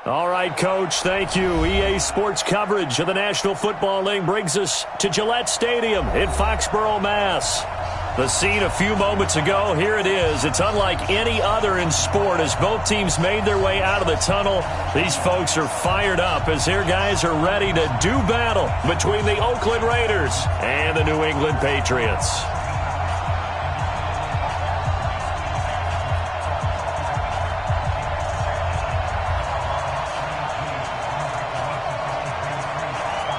All right, Coach, thank you. EA Sports coverage of the National Football League brings us to Gillette Stadium in Foxborough, Mass. The scene a few moments ago, here it is. It's unlike any other in sport as both teams made their way out of the tunnel. These folks are fired up as their guys are ready to do battle between the Oakland Raiders and the New England Patriots.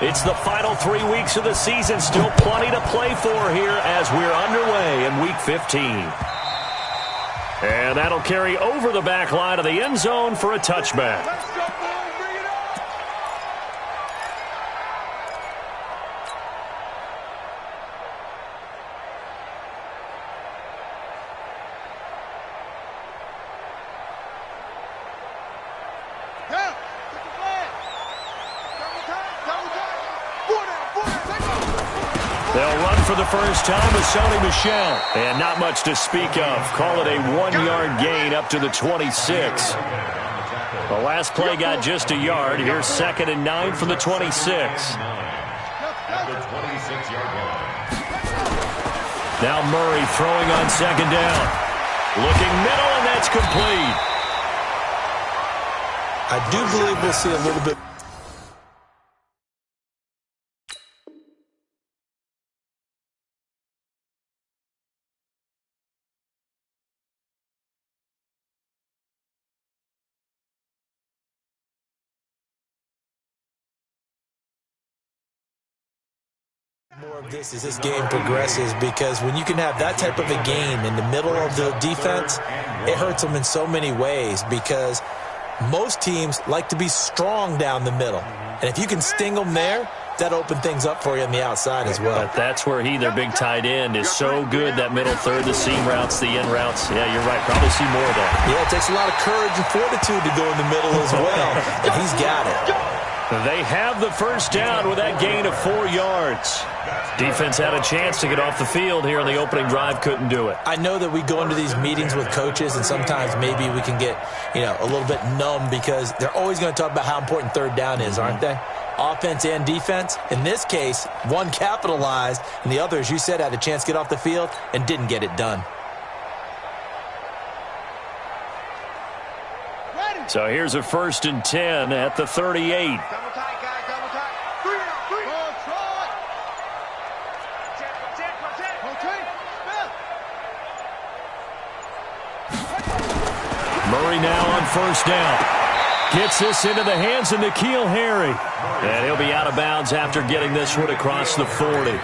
It's the final 3 weeks of the season. Still plenty to play for here as we're underway in Week 15. And that'll carry over the back line of the end zone for a touchback. They'll run for the first time with Sony Michel. And not much to speak of. Call it a 1-yard gain up to the 26. The last play got just a yard. Here's 2nd and 9 from the 26. Now Murray throwing on 2nd down. Looking middle, and that's complete. I do believe we'll see a little bit. More of this as this game progresses, because when you can have that type of a game in the middle of the defense, it hurts them in so many ways, because most teams like to be strong down the middle. And if you can sting them there, that opens things up for you on the outside as well. But that's where their big tight end, is so good, that middle third, the seam routes, the in routes. Yeah, you're right. Probably see more of that. Yeah, it takes a lot of courage and fortitude to go in the middle as well. And he's got it. They have the first down with that gain of 4 yards. Defense had a chance to get off the field here on the opening drive, couldn't do it. I know that we go into these meetings with coaches, and sometimes maybe we can get, a little bit numb, because they're always going to talk about how important third down is, aren't they? Offense and defense. In this case, one capitalized, and the other, as you said, had a chance to get off the field and didn't get it done. So here's a 1st and 10 at the 38. Murray now on 1st down. Gets this into the hands of N'Keal Harry. And he'll be out of bounds after getting this one across the 40.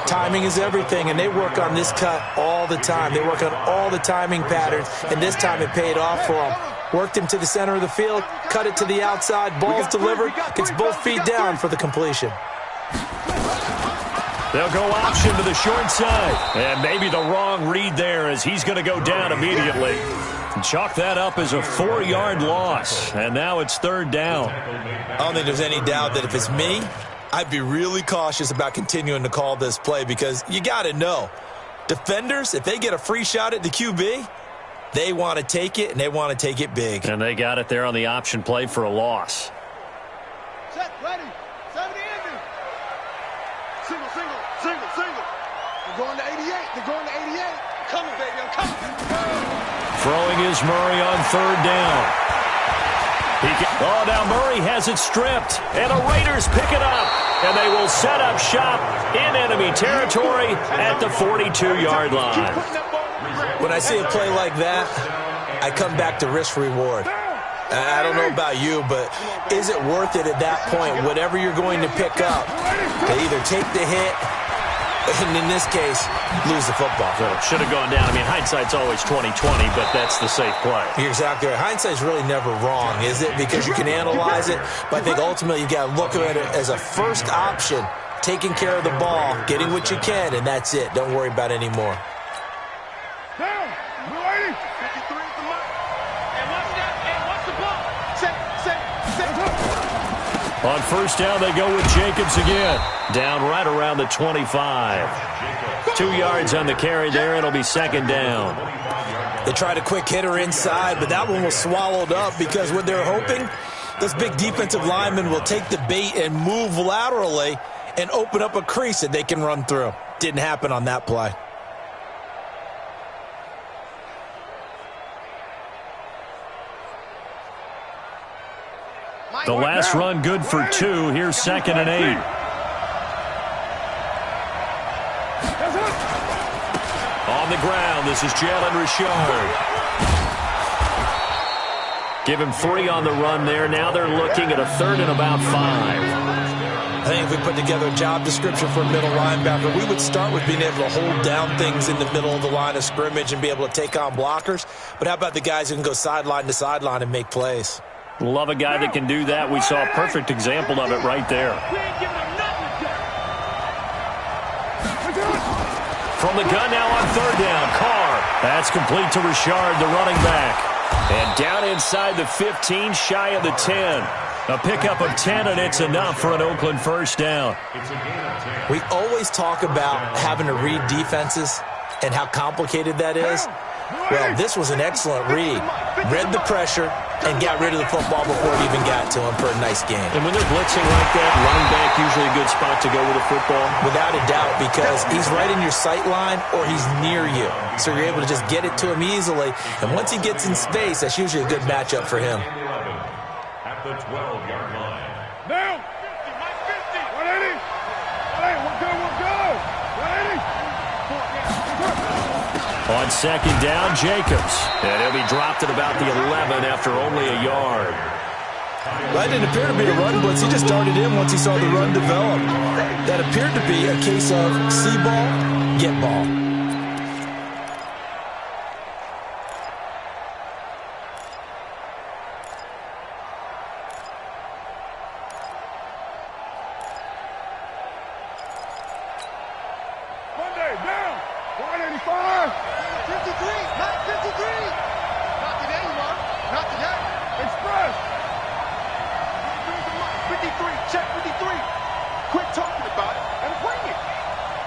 Timing is everything, and they work on this cut all the time. They work on all the timing patterns, and this time it paid off for them. Worked him to the center of the field, cut it to the outside, ball's delivered, gets both feet down for the completion. They'll go option to the short side. And maybe the wrong read there, as he's going to go down immediately. And chalk that up as a 4-yard loss. And now it's 3rd down. I don't think there's any doubt that if it's me, I'd be really cautious about continuing to call this play, because you got to know, defenders, if they get a free shot at the QB, they want to take it, and they want to take it big. And they got it there on the option play for a loss. Set, ready, 70 ending. Single. They're going to 88. Coming, baby, I'm coming. Throwing is Murray on 3rd down. Now Murray has it stripped, and the Raiders pick it up, and they will set up shop in enemy territory at the 42-yard line. When I see a play like that, I come back to risk-reward. I don't know about you, but is it worth it at that point, whatever you're going to pick up, to either take the hit, and in this case, lose the football? Should have gone down. I mean, hindsight's always 20/20, but that's the safe play. You're exactly right. Hindsight's really never wrong, is it? Because you can analyze it, but I think ultimately you got to look at it as a first option, taking care of the ball, getting what you can, and that's it. Don't worry about any more. On 1st down, they go with Jacobs again. Down right around the 25. 2 yards on the carry there. It'll be 2nd down. They tried a quick hitter inside, but that one was swallowed up because what they're hoping, this big defensive lineman will take the bait and move laterally and open up a crease that they can run through. Didn't happen on that play. The last run good for 2. Here's 2nd and 8. On the ground, this is Jalen Richard. Give him 3 on the run there. Now they're looking at a 3rd and about 5. I think if we put together a job description for a middle linebacker, we would start with being able to hold down things in the middle of the line of scrimmage and be able to take on blockers. But how about the guys who can go sideline to sideline and make plays? Love a guy that can do that. We saw a perfect example of it right there. From the gun now on 3rd down, Carr. That's complete to Richard, the running back. And down inside the 15, shy of the 10. A pickup of 10, and it's enough for an Oakland first down. We always talk about having to read defenses and how complicated that is. Well, this was an excellent read. Read the pressure and got rid of the football before it even got to him for a nice game. And when they're blitzing like that, running back usually a good spot to go with a football? Without a doubt, because he's right in your sight line or he's near you. So you're able to just get it to him easily. And once he gets in space, that's usually a good matchup for him. At the 12-yard line. Now! 50, 180! 180, we're good, we're good! 180! On 2nd down, Jacobs. And he'll be dropped at about the 11 after only a yard. That didn't appear to be a run blitz. He just darted in once he saw the run develop. That appeared to be a case of see ball, get ball. Monday, down! 185! 53! Not 53! Not today, Mark. Not today. Express! 53, check 53. Quit talking about it and bring it.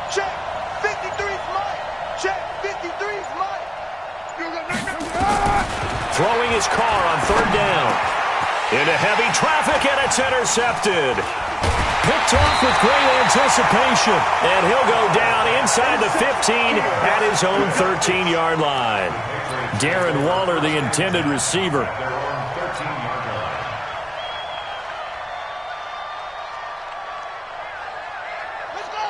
Check 53's mine. Check 53's mine. Throwing his Carr on 3rd down. Into heavy traffic, and it's intercepted. Picked off with great anticipation, and he'll go down inside the 15 at his own 13-yard line. Darren Waller, the intended receiver.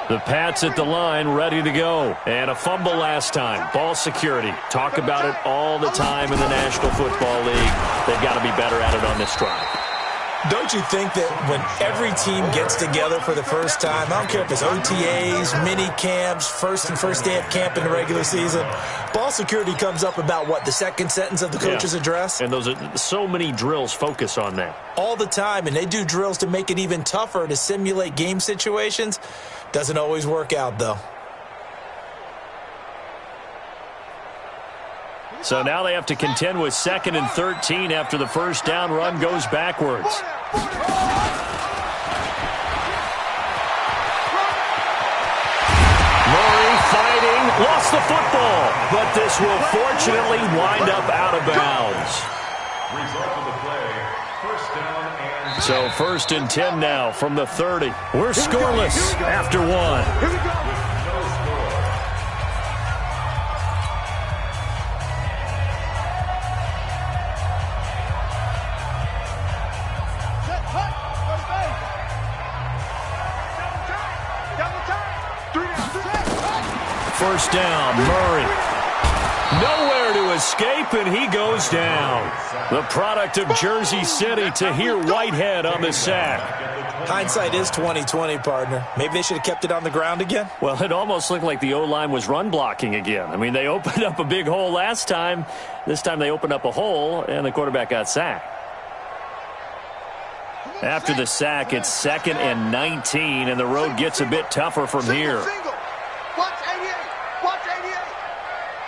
The Pats at the line, ready to go. And a fumble last time. Ball security. Talk about it all the time in the National Football League. They've got to be better at it on this drive. Don't you think that when every team gets together for the first time, I don't care if it's OTAs, mini camps, first day of camp in the regular season, ball security comes up about what, the second sentence of the coach's address? And those are so many drills focus on that. All the time, and they do drills to make it even tougher to simulate game situations. Doesn't always work out, though. So now they have to contend with 2nd and 13 after the first down run goes backwards. Murray fighting, lost the football, but this will fortunately wind up out of bounds. Result of the play, first down and... So 1st and 10 now from the 30. We're scoreless after 1. Here we go. First down, Murray. Nowhere to escape, and he goes down. The product of Jersey City, Tahir Whitehead on the sack. Hindsight is 20/20, partner. Maybe they should have kept it on the ground again. Well, it almost looked like the O-line was run blocking again. I mean, they opened up a big hole last time. This time they opened up a hole, and the quarterback got sacked. After the sack, it's 2nd and 19, and the road gets a bit tougher from here. Watch 88. Watch 88.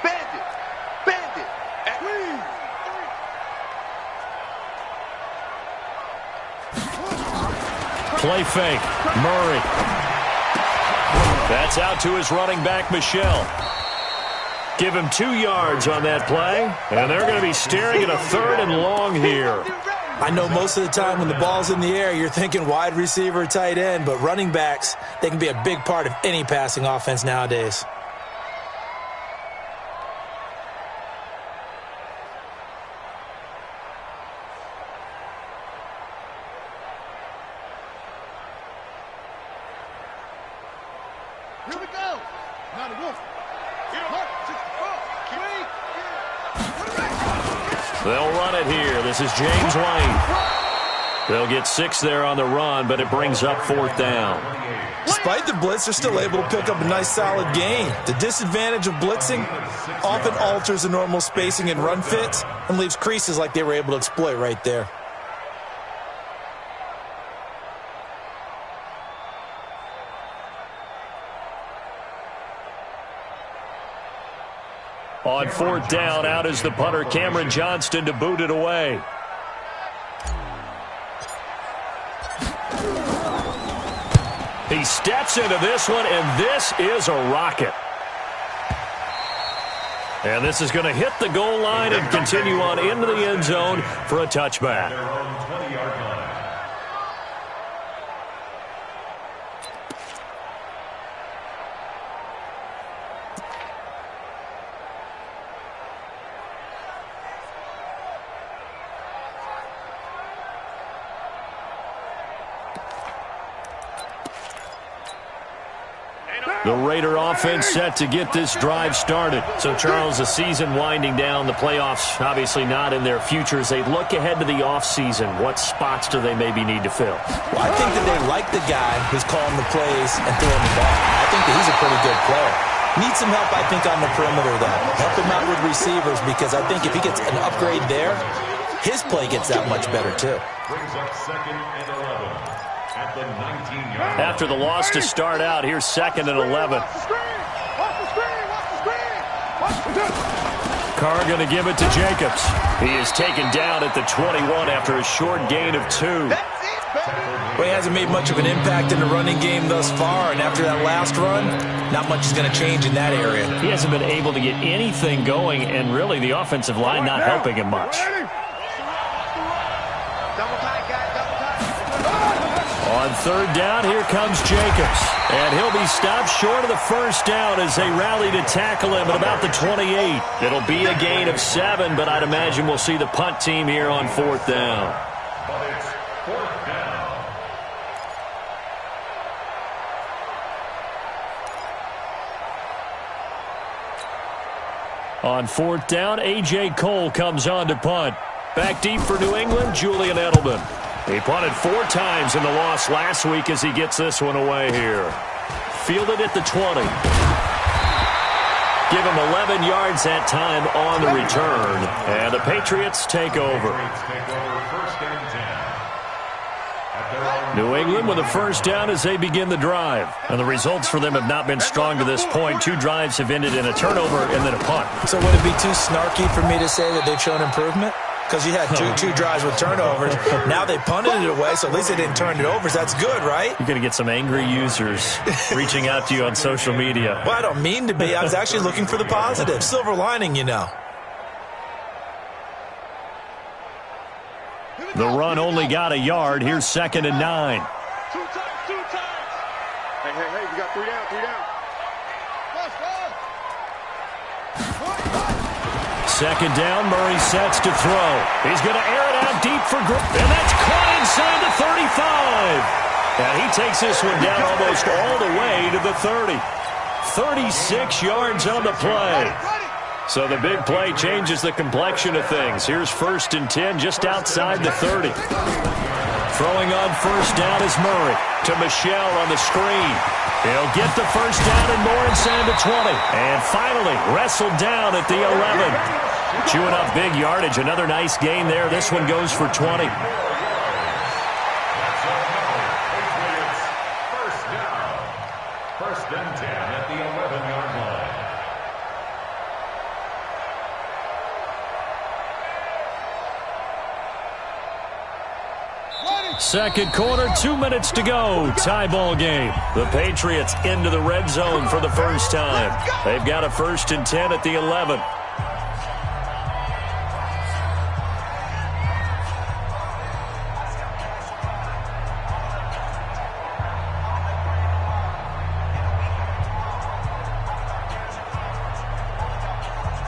Bandit. Bandit. Play fake. Murray. That's out to his running back, Michel. Give him 2 yards on that play, and they're going to be staring at a 3rd and long here. I know most of the time when the ball's in the air, you're thinking wide receiver, tight end, but running backs, they can be a big part of any passing offense nowadays. Here we go. Now the wolf. They'll run it here. This is James White. They'll get 6 there on the run, but it brings up 4th down. Despite the blitz, they're still able to pick up a nice solid gain. The disadvantage of blitzing often alters the normal spacing and run fits and leaves creases like they were able to exploit right there. On 4th down, out is the punter, Cameron Johnston, to boot it away. He steps into this one, and this is a rocket. And this is going to hit the goal line and continue on into the end zone for a touchback. Their own 20-yard line. The Raider offense set to get this drive started. So, Charles, the season winding down, the playoffs obviously not in their future. As they look ahead to the offseason, what spots do they maybe need to fill? Well, I think that they like the guy who's calling the plays and throwing the ball. I think that he's a pretty good player. Needs some help, I think, on the perimeter, though. Help him out with receivers, because I think if he gets an upgrade there, his play gets that much better, too. Brings up 2nd and 11 at the 19-yard line. After the loss to start out, here's 2nd and 11. Carr going to give it to Jacobs. He is taken down at the 21 after a short gain of 2. Well, he hasn't made much of an impact in the running game thus far, and after that last run, not much is going to change in that area. He hasn't been able to get anything going, and really the offensive line not helping him much. On 3rd down, here comes Jacobs. And he'll be stopped short of the 1st down as they rally to tackle him at about the 28. It'll be a gain of 7, but I'd imagine we'll see the punt team here on 4th down. But it's 4th down. On 4th down, A.J. Cole comes on to punt. Back deep for New England, Julian Edelman. He punted 4 times in the loss last week as he gets this one away here. Fielded at the 20. Give him 11 yards that time on the return. And the Patriots take over. New England with a 1st down as they begin the drive. And the results for them have not been strong to this point. 2 drives have ended in a turnover and then a punt. So would it be too snarky for me to say that they've shown improvement? Because you had two drives with turnovers. Now they punted it away, so at least they didn't turn it over. So that's good, right? You're going to get some angry users reaching out to you on social media. Well, I don't mean to be. I was actually looking for the positive. Silver lining, you know. The run only got a yard. Here's 2nd and 9. 2 times. Hey, we got 3 down, 3 down. Second down, Murray sets to throw. He's going to air it out deep for Grant, and that's caught inside the 35. And he takes this one down almost all the way to the 30. 36 yards on the play. So the big play changes the complexion of things. Here's 1st and 10 just outside the 30. Throwing on 1st down is Murray to Michel on the screen. He'll get the 1st down and more inside the 20. And finally wrestled down at the 11. Chewing up big yardage. Another nice gain there. This one goes for 20. Patriots 1st down. 1st and 10 at the 11-yard line. Second quarter, 2 minutes to go. Tie ball game. The Patriots into the red zone for the first time. They've got a 1st and 10 at the 11.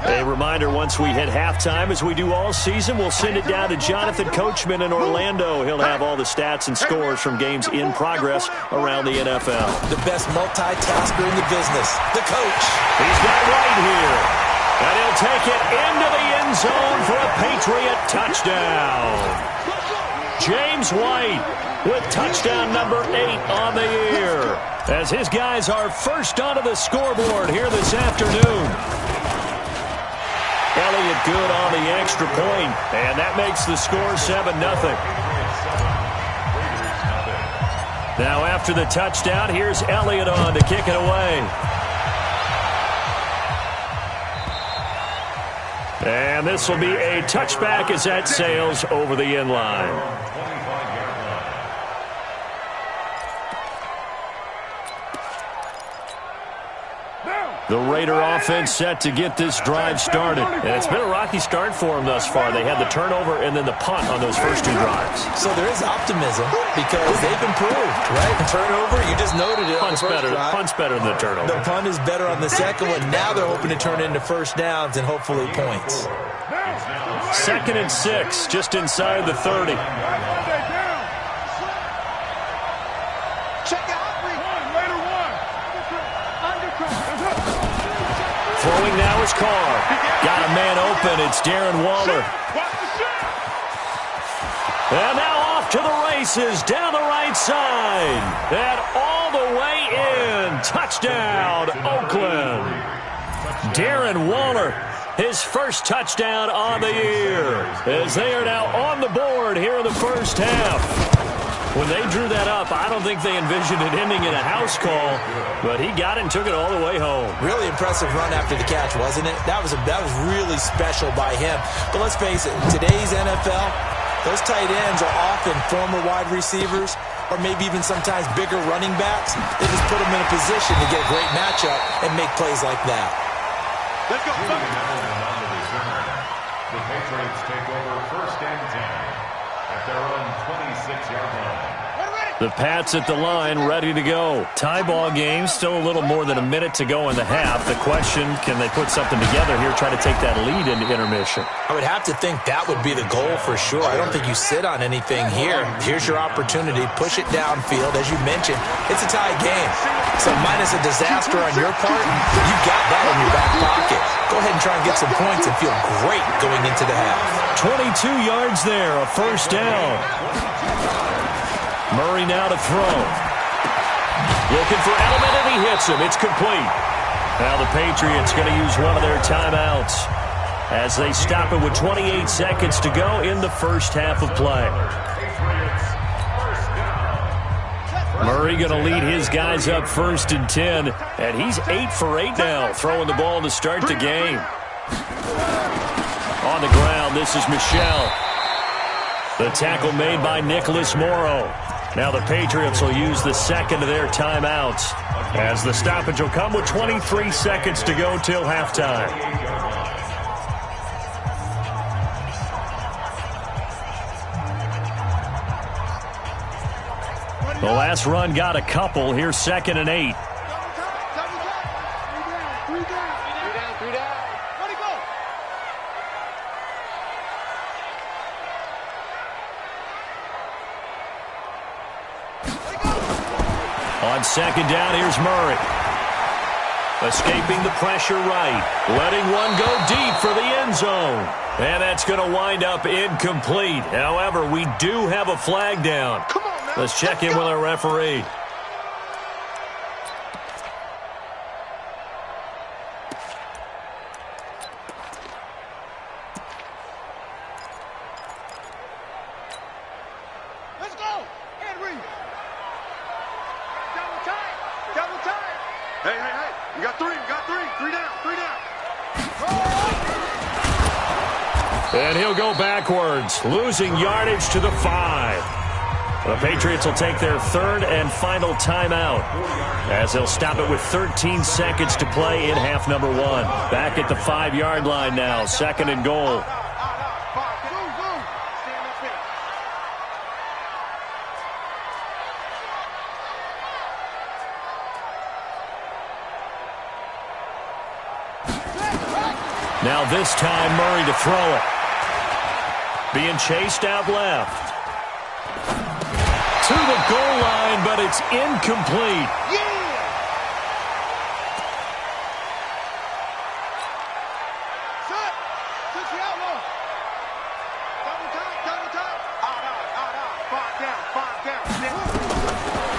A reminder, once we hit halftime, as we do all season, we'll send it down to Jonathan Coachman in Orlando. He'll have all the stats and scores from games in progress around the NFL. The best multitasker in the business, the coach. He's got White here. And he'll take it into the end zone for a Patriot touchdown. James White with touchdown number 8 on the year, as his guys are first onto the scoreboard here this afternoon. Elliott good on the extra point, and that makes the score 7-0. Now after the touchdown, here's Elliott on to kick it away. And this will be a touchback as that sails over the end line. The Raider offense set to get this drive started. And it's been a rocky start for them thus far. They had the turnover and then the punt on those first 2 drives. So there is optimism because they've improved, right? The turnover, you just noted it. Punt's better than the turnover. The punt is better on the second one. Now they're hoping to turn it into first downs and hopefully points. 2nd and 6, just inside the 30. Throwing now is Carr. Got a man open. It's Darren Waller. And now off to the races down the right side. And all the way in. Touchdown, Oakland. Darren Waller, his first touchdown on the year, as they are now on the board here in the first half. When they drew that up, I don't think they envisioned it ending in a house call, but he got it and took it all the way home. Really impressive run after the catch, wasn't it? That was really special by him. But let's face it, today's NFL, those tight ends are often former wide receivers or maybe even sometimes bigger running backs. They just put them in a position to get a great matchup and make plays like that. Let's go. The Patriots take over 1st and 10 at their own 26-yard line. The Pats at the line, ready to go. Tie ball game, still a little more than a minute to go in the half. The question, can they put something together here, try to take that lead into intermission? I would have to think that would be the goal for sure. I don't think you sit on anything here. Here's your opportunity. Push it downfield. As you mentioned, it's a tie game. So minus a disaster on your part, you got that in your back pocket. Go ahead and try and get some points and feel great going into the half. 22 yards there, a first down. Murray now to throw. Looking for Edelman, and he hits him. It's complete. Now the Patriots going to use one of their timeouts as they stop it with 28 seconds to go in the first half of play. Murray going to lead his guys up 1st and 10, and he's 8 for 8 now, throwing the ball to start the game. On the ground, this is Michel. The tackle made by Nicholas Morrow. Now the Patriots will use the second of their timeouts, as the stoppage will come with 23 seconds to go till halftime. The last run got a couple. Here's 2nd and 8. On 2nd down, here's Murray. Escaping the pressure right. Letting one go deep for the end zone. And that's going to wind up incomplete. However, we do have a flag down. Let's check in with our referee. Let's go. Henry. Double time. Double time. Hey. You got 3. You got 3. 3 down. 3 down. And he'll go backwards, losing yardage to the 5. The Patriots will take their third and final timeout as they'll stop it with 13 seconds to play in half number 1. Back at the 5-yard line now, 2nd and goal. Now this time Murray to throw it. Being chased out left. To the goal line, but it's incomplete.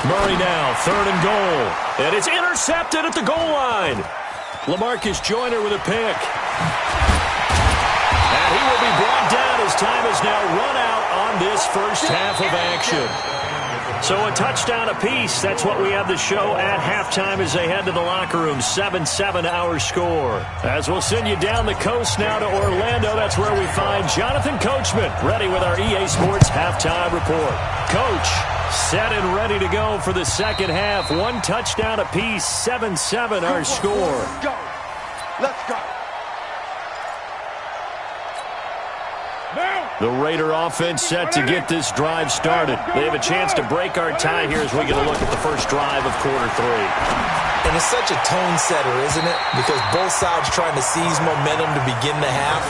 Murray now, 3rd and goal. And it's intercepted at the goal line. LaMarcus Joyner with a pick. And he will be brought down as time is now run out on this first half of action. So a touchdown apiece. That's what we have to show at halftime as they head to the locker room. 7-7 our score. As we'll send you down the coast now to Orlando. That's where we find Jonathan Coachman ready with our EA Sports halftime report. Coach, set and ready to go for the second half. 1 touchdown apiece. 7-7 our score. Let's go. Let's go. The Raider offense set to get this drive started. They have a chance to break our tie here as we get a look at the first drive of quarter 3. And it's such a tone setter, isn't it? Because both sides trying to seize momentum to begin the half.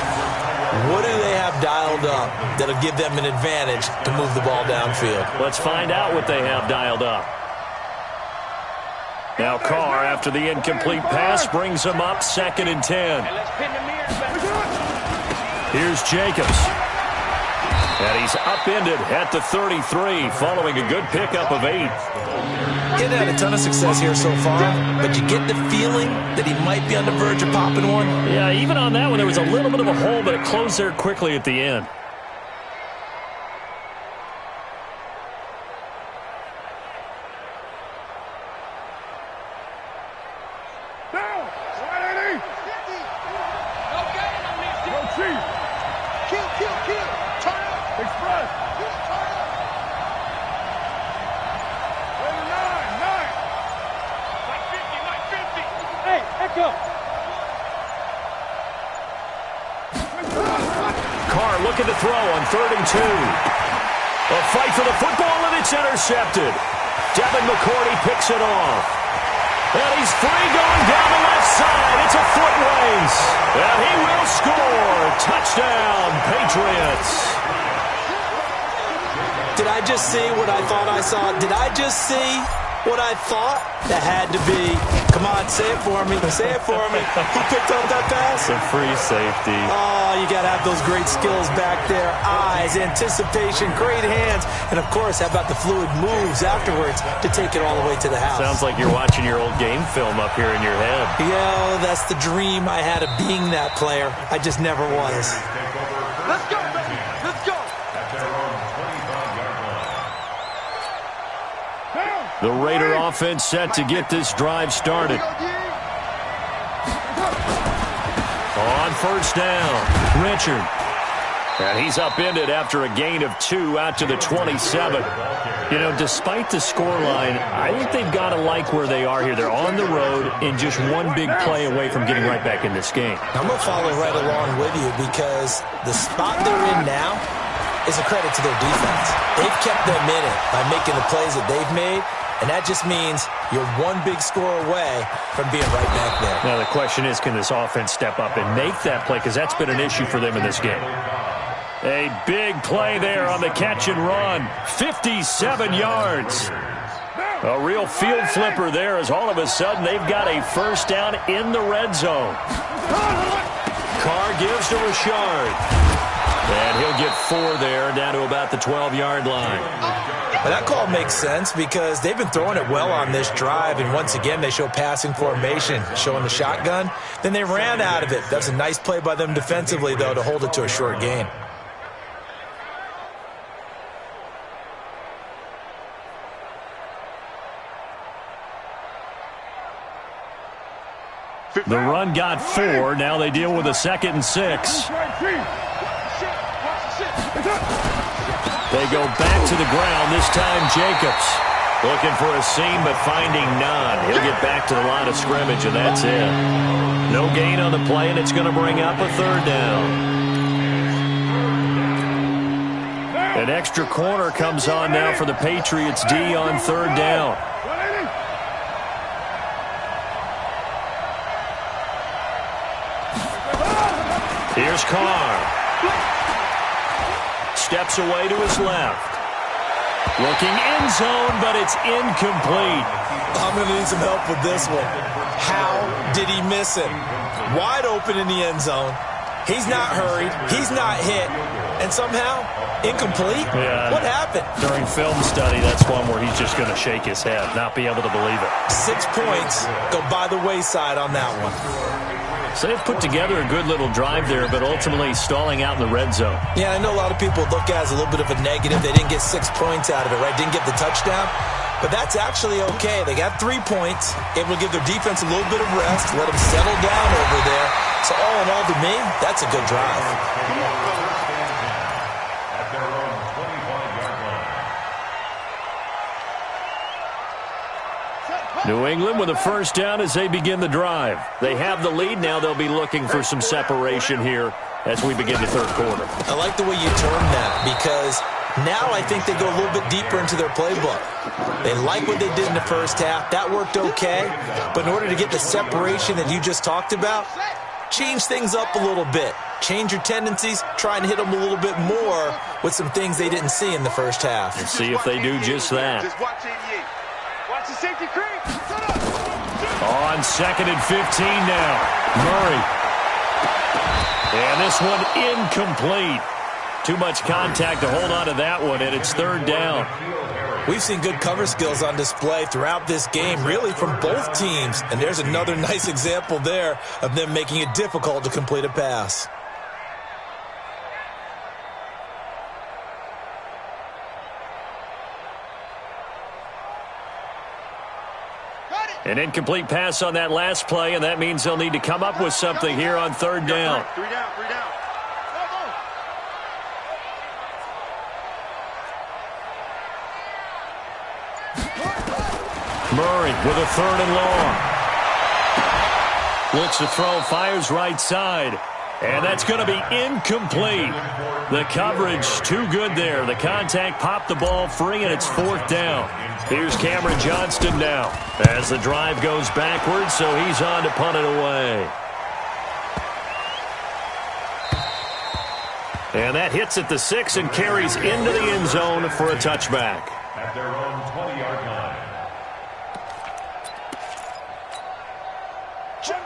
What do they have dialed up that'll give them an advantage to move the ball downfield? Let's find out what they have dialed up. Now Carr, after the incomplete pass, brings them up 2nd and 10. Here's Jacobs. And he's upended at the 33 following a good pickup of 8. He's had a ton of success here so far, but you get the feeling that he might be on the verge of popping one. Yeah, even on that one, there was a little bit of a hole, but it closed there quickly at the end. Carr looking to throw on 3rd and 2. A fight for the football, and it's intercepted. Devin McCourty picks it off. And he's free going down the left side. It's a foot race. And he will score. Touchdown, Patriots. Did I just see what I thought I saw? Did I just see what I thought? That had to be. Come on, say it for me. Say it for me. Who picked up that pass? It's a free safety. Oh, you got to have those great skills back there. Eyes, anticipation, great hands. And, of course, how about the fluid moves afterwards to take it all the way to the house? Sounds like you're watching your old game film up here in your head. Yeah, that's the dream I had of being that player. I just never was. Let's go, baby. Let's go. The Raider offense set to get this drive started. On first down, Richard. And he's upended after a gain of 2 out to the 27. You know, despite the scoreline, I think they've got to like where they are here. They're on the road and just one big play away from getting right back in this game. I'm going to follow right along with you because the spot they're in now is a credit to their defense. They've kept them in it by making the plays that they've made. And that just means you're one big score away from being right back there. Now the question is, can this offense step up and make that play? Because that's been an issue for them in this game. A big play there on the catch and run. 57 yards. A real field flipper there as all of a sudden they've got a first down in the red zone. Carr gives to Richard. And he'll get 4 there down to about the 12-yard line. Well, that call makes sense because they've been throwing it well on this drive, and once again they show passing formation, showing the shotgun. Then they ran out of it. That's a nice play by them defensively, though, to hold it to a short gain. The run got 4. Now they deal with a 2nd and 6. They go back to the ground, this time Jacobs. Looking for a seam, but finding none. He'll get back to the line of scrimmage, and that's it. No gain on the play, and it's going to bring up a third down. An extra corner comes on now for the Patriots D on third down. Here's Carr. Steps away to his left. Looking end zone, but it's incomplete. I'm going to need some help with this one. How did he miss it? Wide open in the end zone. He's not hurried. He's not hit. And somehow, incomplete? Yeah. What happened? During film study, that's one where he's just going to shake his head, not be able to believe it. 6 points go by the wayside on that one. So they've put together a good little drive there, but ultimately stalling out in the red zone. Yeah, I know a lot of people look at it as a little bit of a negative. They didn't get 6 points out of it, right? Didn't get the touchdown. But that's actually okay. They got 3 points, able to give their defense a little bit of rest, let them settle down over there. So all in all, to me, that's a good drive. At their own 25-yard line. New England with a first down as they begin the drive. They have the lead. Now they'll be looking for some separation here as we begin the third quarter. I like the way you term that because now I think they go a little bit deeper into their playbook. They like what they did in the first half. That worked okay. But in order to get the separation that you just talked about, change things up a little bit. Change your tendencies. Try and hit them a little bit more with some things they didn't see in the first half. Let's see if they do just that. Just watch 88. Watch the safety creep. On 2nd and 15 now. Murray. And this one incomplete. Too much contact to hold on to that one, and it's third down. We've seen good cover skills on display throughout this game, really from both teams. And there's another nice example there of them making it difficult to complete a pass. An incomplete pass on that last play, and that means they'll need to come up with something here on third down. 3 down, 3 down. Murray with a third and long. Looks to throw, fires right side. And that's going to be incomplete. The coverage too good there. The contact popped the ball free, and it's fourth down. Here's Cameron Johnston now as the drive goes backwards, so he's on to punt it away. And that hits at the 6 and carries into the end zone for a touchback. At their own 20-yard line.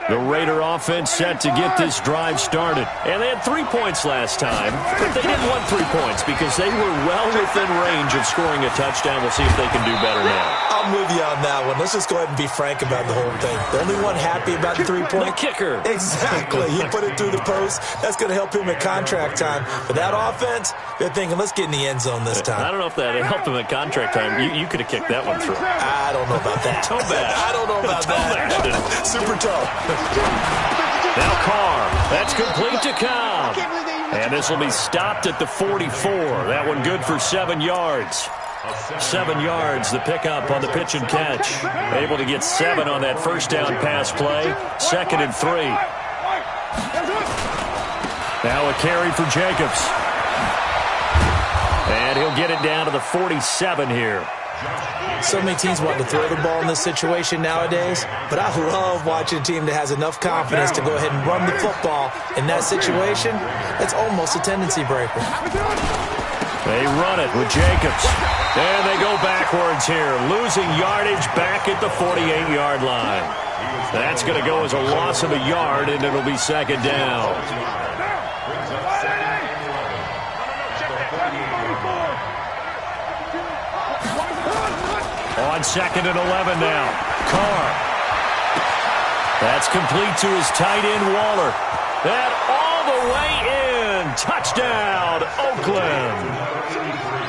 The Raider offense set to get this drive started. And they had 3 points last time, but they didn't want 3 points because they were well within range of scoring a touchdown. We'll see if they can do better now. I'm with you on that one. Let's just go ahead and be frank about the whole thing. The only one happy about the 3-point. The kicker. Exactly. He put it through the post. That's going to help him at contract time. But that offense, they're thinking, let's get in the end zone this time. I don't know if that helped him at contract time. You could have kicked that one through. I don't know about that. Toe bad. I don't know about that. Super tough. Now Carr. That's complete to Cobb. And this will be stopped at the 44. That one good for 7 yards. 7 yards, the pickup on the pitch and catch. Able to get 7 on that first down pass play. 2nd and 3. Now a carry for Jacobs. And he'll get it down to the 47 here. So many teams want to throw the ball in this situation nowadays, but I love watching a team that has enough confidence to go ahead and run the football. In that situation, it's almost a tendency breaker. They run it with Jacobs. And they go backwards here, losing yardage back at the 48-yard line. That's going to go as a loss of a yard, and it'll be 2nd down. On 2nd and 11 now. Carr. That's complete to his tight end, Waller. That all the way in. Touchdown, Oakland.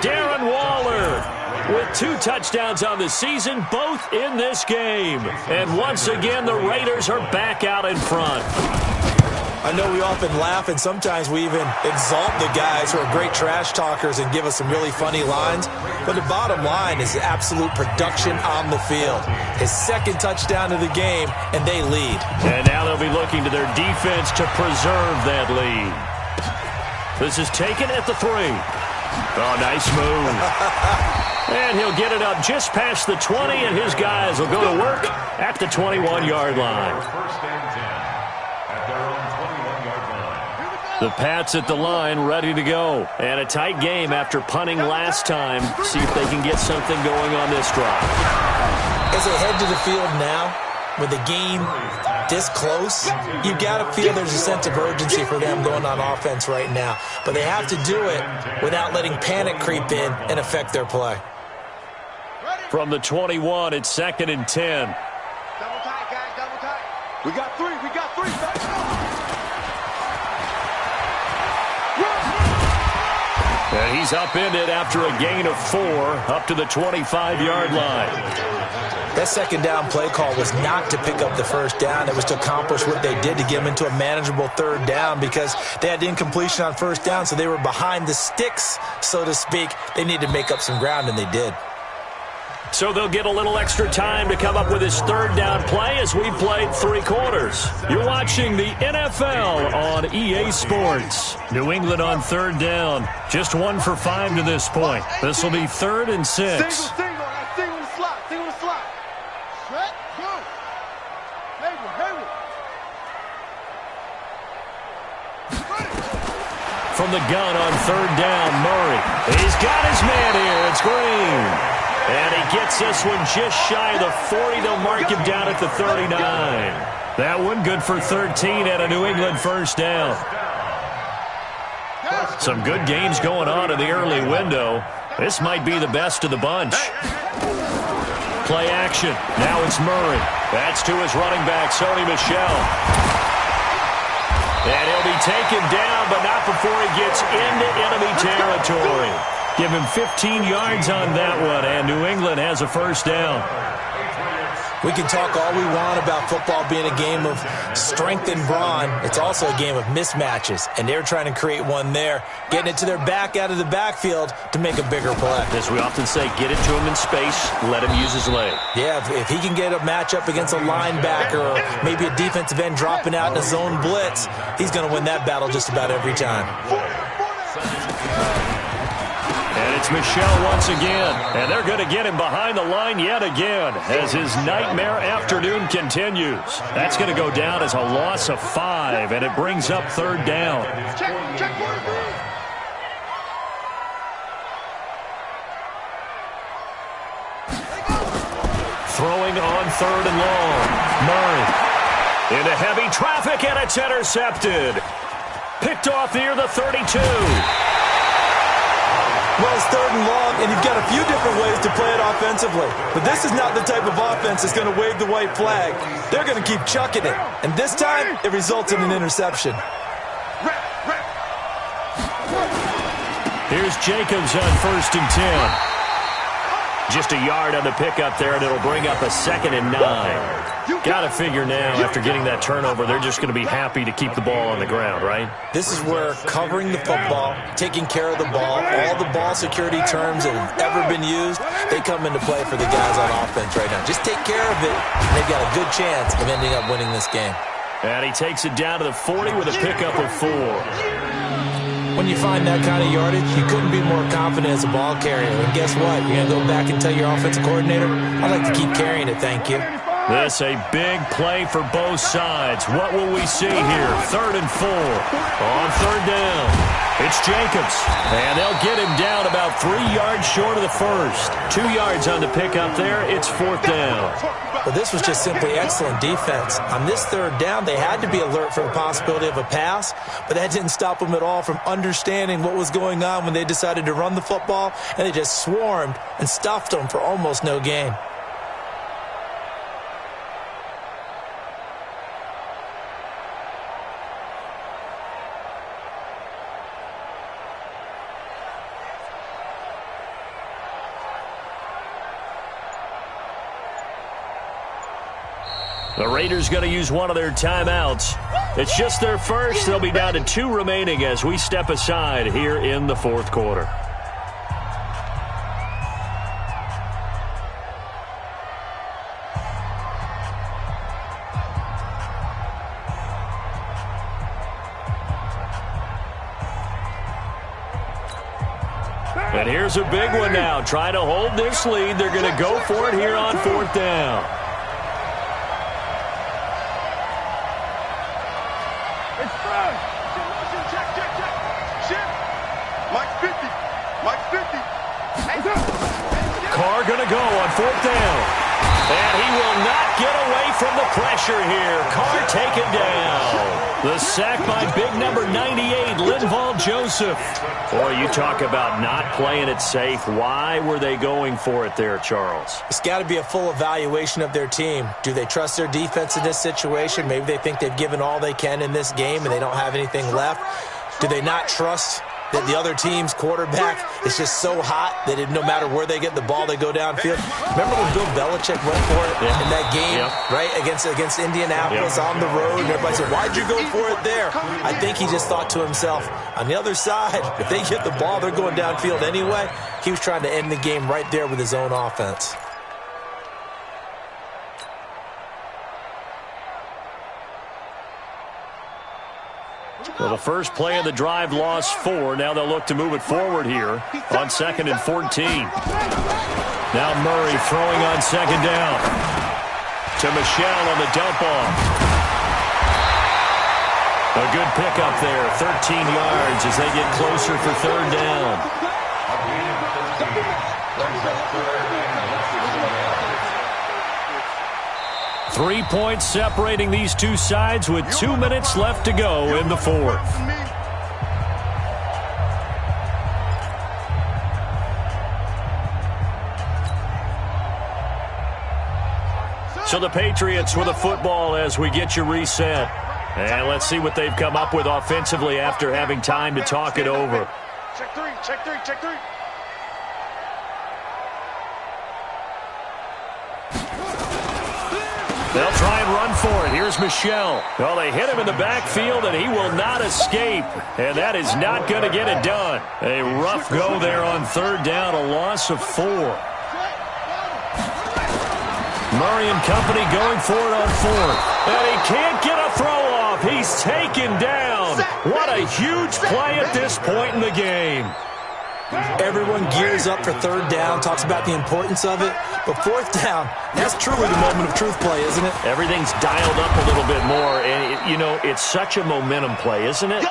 Darren Waller with 2 touchdowns on the season, both in this game. And once again, the Raiders are back out in front. I know we often laugh, and sometimes we even exalt the guys who are great trash talkers and give us some really funny lines. But the bottom line is absolute production on the field. His second touchdown of the game, and they lead. And now they'll be looking to their defense to preserve that lead. This is taken at the 3. Oh, nice move. And he'll get it up just past the 20, and his guys will go to work at the 21-yard line. First and 10 at their own 21-yard line. The Pats at the line, ready to go. And a tight game after punting last time. See if they can get something going on this drive. As they head to the field now, with the game this close, you got to feel there's a sense of urgency for them going on offense right now. But they have to do it without letting panic creep in and affect their play. From the 21, it's 2nd and 10. Double tight, guys, double tight. We got 3, we got 3. And he's upended after a gain of 4 up to the 25-yard line. That second down play call was not to pick up the first down. It was to accomplish what they did to get them into a manageable third down because they had incompletion on first down, so they were behind the sticks, so to speak. They needed to make up some ground, and they did. So they'll get a little extra time to come up with his third down play as we played 3 quarters. You're watching the NFL on EA Sports. New England on third down. Just 1 for 5 to this point. This will be 3rd and 6. Single the slot, single the slot. Stretch, go. Hayward. From the gun on third down, Murray. He's got his man here. It's Green. And he gets this one just shy of the 40. They'll mark him down at the 39. That one good for 13 at a New England first down. Some good games going on in the early window. This might be the best of the bunch. Play action. Now it's Murray. That's to his running back, Sony Michel. And he'll be taken down, but not before he gets into enemy territory. Give him 15 yards on that one, and New England has a first down. We can talk all we want about football being a game of strength and brawn. It's also a game of mismatches, and they're trying to create one there, getting it to their back out of the backfield to make a bigger play. As we often say, get it to him in space, let him use his leg. Yeah, if he can get a matchup against a linebacker or maybe a defensive end dropping out in a zone blitz, he's going to win that battle just about every time. And it's Michel once again. And they're going to get him behind the line yet again as his nightmare afternoon continues. That's going to go down as a loss of 5, and it brings up third down. Check 43. Throwing on third and long. Murray into heavy traffic, and it's intercepted. Picked off near the 32. Well, it's third and long, and you've got a few different ways to play it offensively. But this is not the type of offense that's going to wave the white flag. They're going to keep chucking it. And this time, it results in an interception. Here's Jacobs on 1st and 10. Just a yard on the pickup there, and it'll bring up a 2nd and 9. Got to figure now, after getting that turnover, they're just going to be happy to keep the ball on the ground, right? This is where covering the football, taking care of the ball, all the ball security terms that have ever been used, they come into play for the guys on offense right now. Just take care of it, and they've got a good chance of ending up winning this game. And he takes it down to the 40 with a pickup of 4. When you find that kind of yardage, you couldn't be more confident as a ball carrier. And guess what? You're going to go back and tell your offensive coordinator, I'd like to keep carrying it, thank you. This a big play for both sides. What will we see here? 3rd and 4. On third down, it's Jacobs. And they'll get him down about 3 yards short of the first. 2 yards on the pickup there. It's 4th down. Well, this was just simply excellent defense. On this third down, they had to be alert for the possibility of a pass, but that didn't stop them at all from understanding what was going on when they decided to run the football, and they just swarmed and stuffed them for almost no gain. The Raiders going to use one of their timeouts. It's just their first. They'll be down to 2 remaining as we step aside here in the fourth quarter. And here's a big one now. Trying to hold this lead. They're going to go for it here on 4th down. Carr going to go on 4th down. And he will not get away from the pressure here. Carr taken down. The sack by big number 98, Linval Joseph. Boy, you talk about not playing it safe. Why were they going for it there, Charles? It's got to be a full evaluation of their team. Do they trust their defense in this situation? Maybe they think they've given all they can in this game and they don't have anything left. Do they not trust that the other team's quarterback is just so hot that no matter where they get the ball, they go downfield? Remember when Bill Belichick went for it in that game, right, against Indianapolis on the road, and everybody said, why'd you go for it there? I think he just thought to himself, on the other side, if they get the ball, they're going downfield anyway. He was trying to end the game right there with his own offense. Well, the first play of the drive lost 4. Now they'll look to move it forward here on 2nd and 14. Now Murray throwing on 2nd down. To Michel on the dump off. A good pickup there, 13 yards as they get closer for 3rd down. 3 points separating these two sides with 2 minutes left to go in the 4th. So the Patriots with a football as we get you reset. And let's see what they've come up with offensively after having time to talk it over. Check three, check three, check three. They'll try and run for it. Here's Michel. Well, they hit him in the backfield, and he will not escape. And that is not going to get it done. A rough go there on 3rd down, a loss of 4. Murray and company going for it on 4th. And he can't get a throw off. He's taken down. What a huge play at this point in the game. Everyone gears up for 3rd down, talks about the importance of it. But 4th down, that's truly the moment of truth play, isn't it? Everything's dialed up a little bit more. And, you know, it's such a momentum play, isn't it?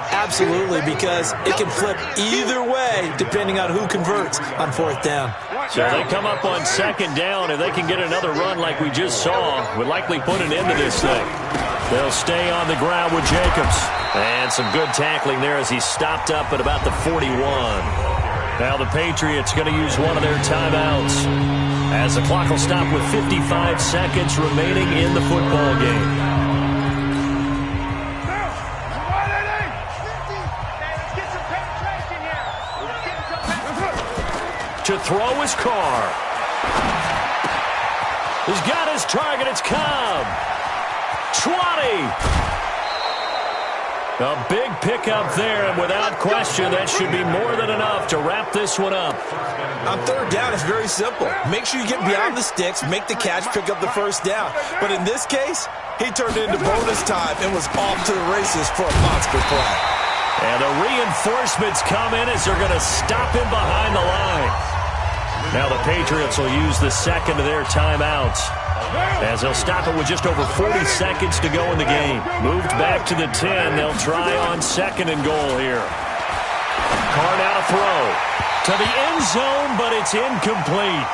Absolutely, because it can flip either way depending on who converts on 4th down. So they come up on 2nd down. If they can get another run like we just saw, would likely put an end to this thing. They'll stay on the ground with Jacobs. And some good tackling there as he stopped up at about the 41. Now the Patriots going to use one of their timeouts as the clock will stop with 55 seconds remaining in the football game. To throw is Carr. He's got his target. It's Cobb. 20. A big pickup there, and without question, that should be more than enough to wrap this one up. On 3rd down, it's very simple. Make sure you get beyond the sticks, make the catch, pick up the 1st down. But in this case, he turned into bonus time and was off to the races for a monster play. And the reinforcements come in as they're going to stop him behind the line. Now the Patriots will use the 2nd of their timeouts, as they'll stop it with just over 40 seconds to go in the game. Moved back to the 10. They'll try on 2nd and goal here. Carr now to throw. To the end zone, but it's incomplete.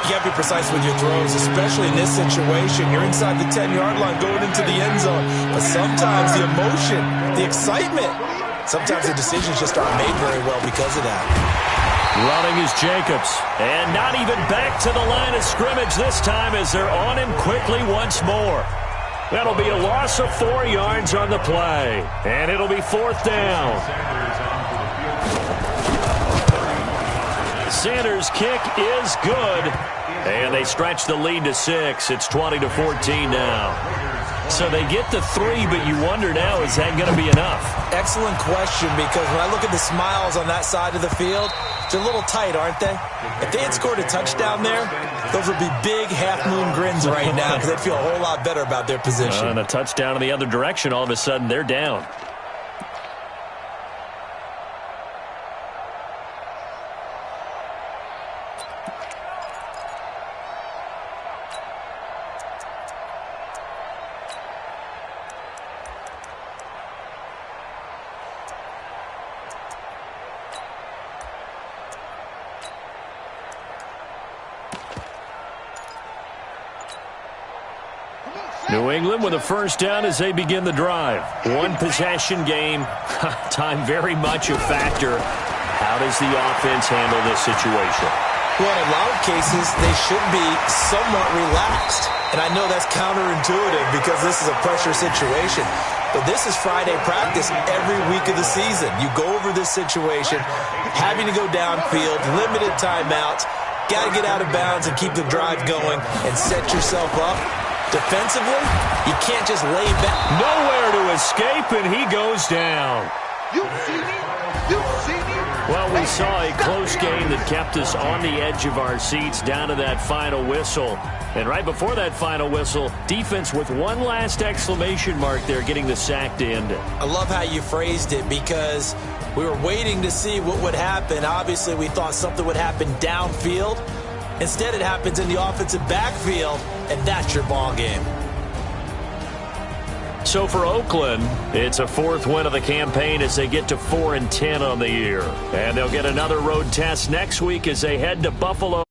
You got to be precise with your throws, especially in this situation. You're inside the 10-yard line going into the end zone. But sometimes the emotion, the excitement, sometimes the decisions just aren't made very well because of that. Running is Jacobs. And not even back to the line of scrimmage this time as they're on him quickly once more. That'll be a loss of 4 yards on the play. And it'll be 4th down. Sanders' kick is good. And they stretch the lead to 6. It's 20-14 now. So they get the 3, but you wonder now, is that going to be enough? Excellent question, because when I look at the smiles on that side of the field, they're a little tight, aren't they? If they had scored a touchdown there, those would be big half-moon grins right now because they'd feel a whole lot better about their position. And a touchdown in the other direction, all of a sudden they're down. New England with a first down as they begin the drive. One possession game. Time very much a factor. How does the offense handle this situation? Well, in a lot of cases, they should be somewhat relaxed. And I know that's counterintuitive because this is a pressure situation. But this is Friday practice every week of the season. You go over this situation, having to go downfield, limited timeouts, got to get out of bounds and keep the drive going and set yourself up. Defensively, you can't just lay back. Nowhere to escape, and he goes down. You see me? You see me? Well, we saw a close game that kept us on the edge of our seats down to that final whistle. And right before that final whistle, defense with one last exclamation mark there, getting the sack to end it. I love how you phrased it because we were waiting to see what would happen. Obviously, we thought something would happen downfield. Instead, it happens in the offensive backfield, and that's your ball game. So for Oakland, it's a 4th win of the campaign as they get to 4-10 on the year. And they'll get another road test next week as they head to Buffalo.